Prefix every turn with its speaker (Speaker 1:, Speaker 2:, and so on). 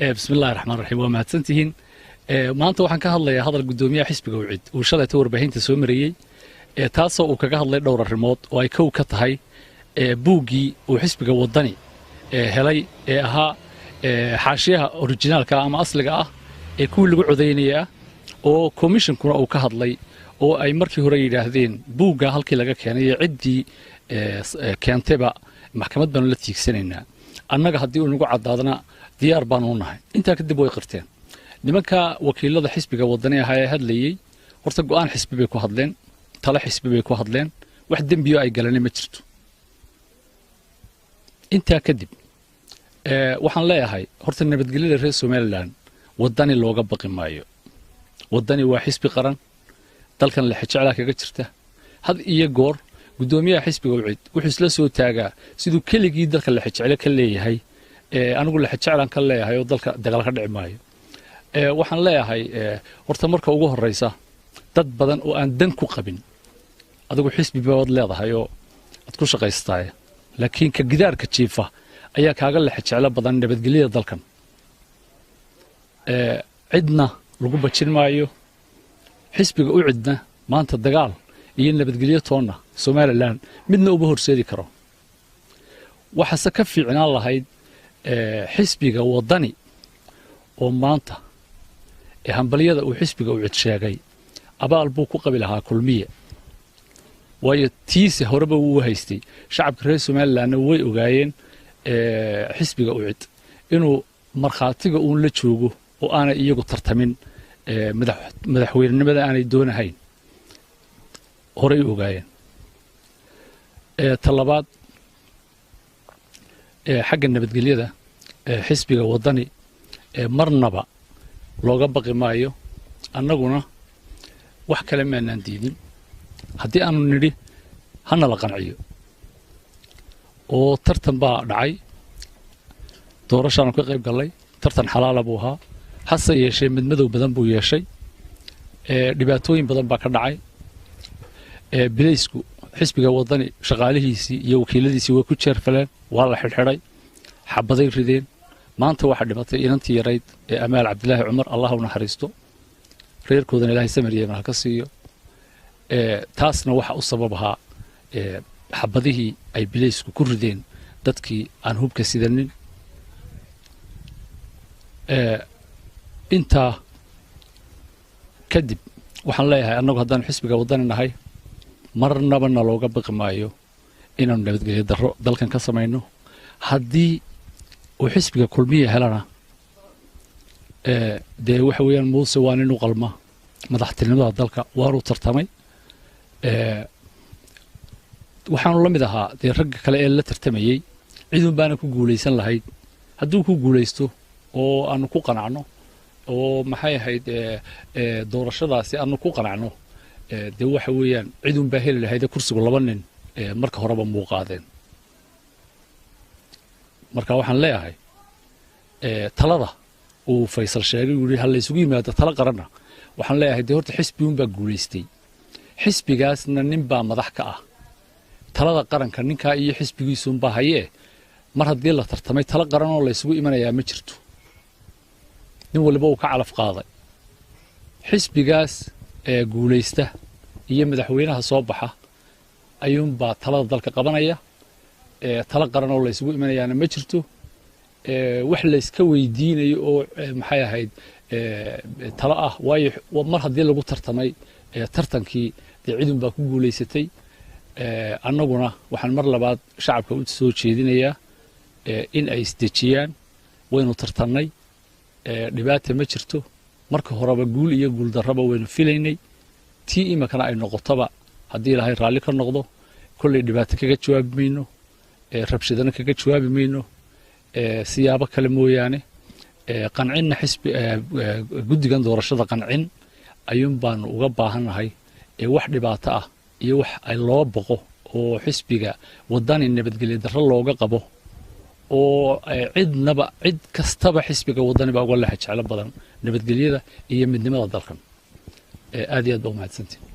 Speaker 1: بسم الله الرحمن الرحيم وما تنتهين maanta waxaan ka hadlayaa hadal gudoomiyaha xisbiga UCID uu shalay warbaahinta soo mariyay taasoo uu kaga hadlay dhowr arrimood oo ay kow ka tahay buugii uu xisbiga wadani helay ee ahaa xaashiyaha originalka ama asliga ah ee kuwii lagu codeynaya oo commissionkuna uu ka hadlay oo ay markii hore yiraahdeen buugga halkii laga keenay ciddii keentayba maxkamad baan la tiigsanaynaa annaga haddii uu nagu cadaadana diyaar baan u nahay inta kadib way qirteen nimanka wakiilada xisbiga wadani ah ee hadlayay horta go'aan xisbi bay ku hadleen tala xisbi bay ku hadleen wax dambiyo ay galanay ma jirto inta kadib waxaan leeyahay horta nabadgelyada reer Soomaaliland wadani looga baqi maayo wadani waa xisbi qaran dalkan la xijecla kaga jirta had iyo goor gudoomiyaha xisbiga UCID wuxuu isla soo taagaa sidoo keligii dalka la xijecla ka leeyahay anigu la xijeclaan ka leeyahay oo dalka dagaal ka dhici maayo waxaan leeyahay horta marka ugu horeysa dad badan oo aan dan ku qabin adigu xisbi baad leedahay oo ad ku shaqaystay laakiin ka gidaarka jiifa ayaa kaaga la xijecla badan nabadgelyada dalkan cidna lagu bajin maayo xisbiga UCIDna maanta dagaal iyo nabadgelyo toona Soomaaliland midna uba horseedi karo waxa ka fiicnaan lahayd xisbiga wadani oo maanta hambaliyada uu xisbiga UCID sheegay abaal buu ku qabi lahaa kulmiye waayo tiise horeba uu haystay shacabka reer Soomaaliland way ogaayeen xisbiga UCID inuu marxaatiga uu la joogo oo aana iyagu tartamin madaxweynenimada aanay doonahayn horay ogaayeen talabaad xagga nabadgelyada xisbiga wadani marnaba looga baqi maayo annaguna wax kale ma aanan diidin haddii aanu nidhi hana la qanciyo oo tartan baa dhacay doorashaan ka qayb galay tartan xalaal buu ahaa hase yeeshee mid madow badan buu yeeshay dhibaatooyin badan baa ka dhacay bileysku xisbiga wadani shaqaalihiisii iyo wakiiladiisii way ku jeerfaleen waa la xidhxidhay xabaday rideen maanta waxa dhimatay inantii yarayd ee Amaal Cabdilaahi Cumar Allah u naxariisto reerkoodana Ilaahay samiriyeena ha ka siiyo taasna waxa u sababaha xabadihii ay bileysku ku rideen dadkii aan hubka sidanin inta kadib waxaan leeyahay annagu haddaan xisbiga wadani nahay marnaba looga baqi maayo inaan nabadgelyo darro dalkan ka sameeyno haddii uu xisbiga kulmiye helana dee waxa weeyaan muuse waa nin u qalma madaxtinimada dalka waanu tartamay waxaanu la mid ahaa dee ragga kale ee la tartamayay cidun baana ku guulaysan lahayd hadduu ku guulaysto oo aanu ku qanacno oo maxay ahayd doorashadaasi aanu ku qanacno dee waxa weeyaan cidun baa heli lahayd kursigu laba nin marka horeba muuqaadeen marka waxaan leeyahay talada uu Faysal sheegay uu hal isugu yimaado tala qaranna waxaan leeyahay dee horta xisbi uun baa guulaystay xisbigaasna nin baa madax ka ah talada qaranka ninka iyo xisbigiisu baa hayee mar haddii la tartamay tala qaran oo la isugu imanayaa ma jirto nin waliba uu ka calaf qaaday xisbigaas guulaysta iyo madaxweynaha soo baxa ayuun baa talada dalka qabanaya tala qaran oo la isugu imanayaana ma jirto wax la iska weydiinayo oo maxay ahayd tala ah waayo mar haddii lagu tartamay tartankii cidun baa ku guulaysatay annaguna waxaan mar labaad shacabka u soo jeedinayaa in ay isdejiyaan waynu tartannay dhibaato ma jirto marka horeba guul iyo guul darraba waynu filaynay tii imakana ay noqotaba haddii Ilaahay raalli ka noqdo kullay dhibaato kaga jawaabi mayno rabshadana kaga jawaabi mayno siyaabo kale mooyaane qancinna xisbi guddigan doorashada qancin ayuun baanu uga baahanahay wax dhibaato ah iyo wax ay loo boqo oo xisbiga wadani nabadgelyo darro looga qabo oo cid kastaba xisbiga wadani baa uga la xijeclo badan nabadgelyada iyo midnimada dalkan aad iyo aad baa u mahadsantihiin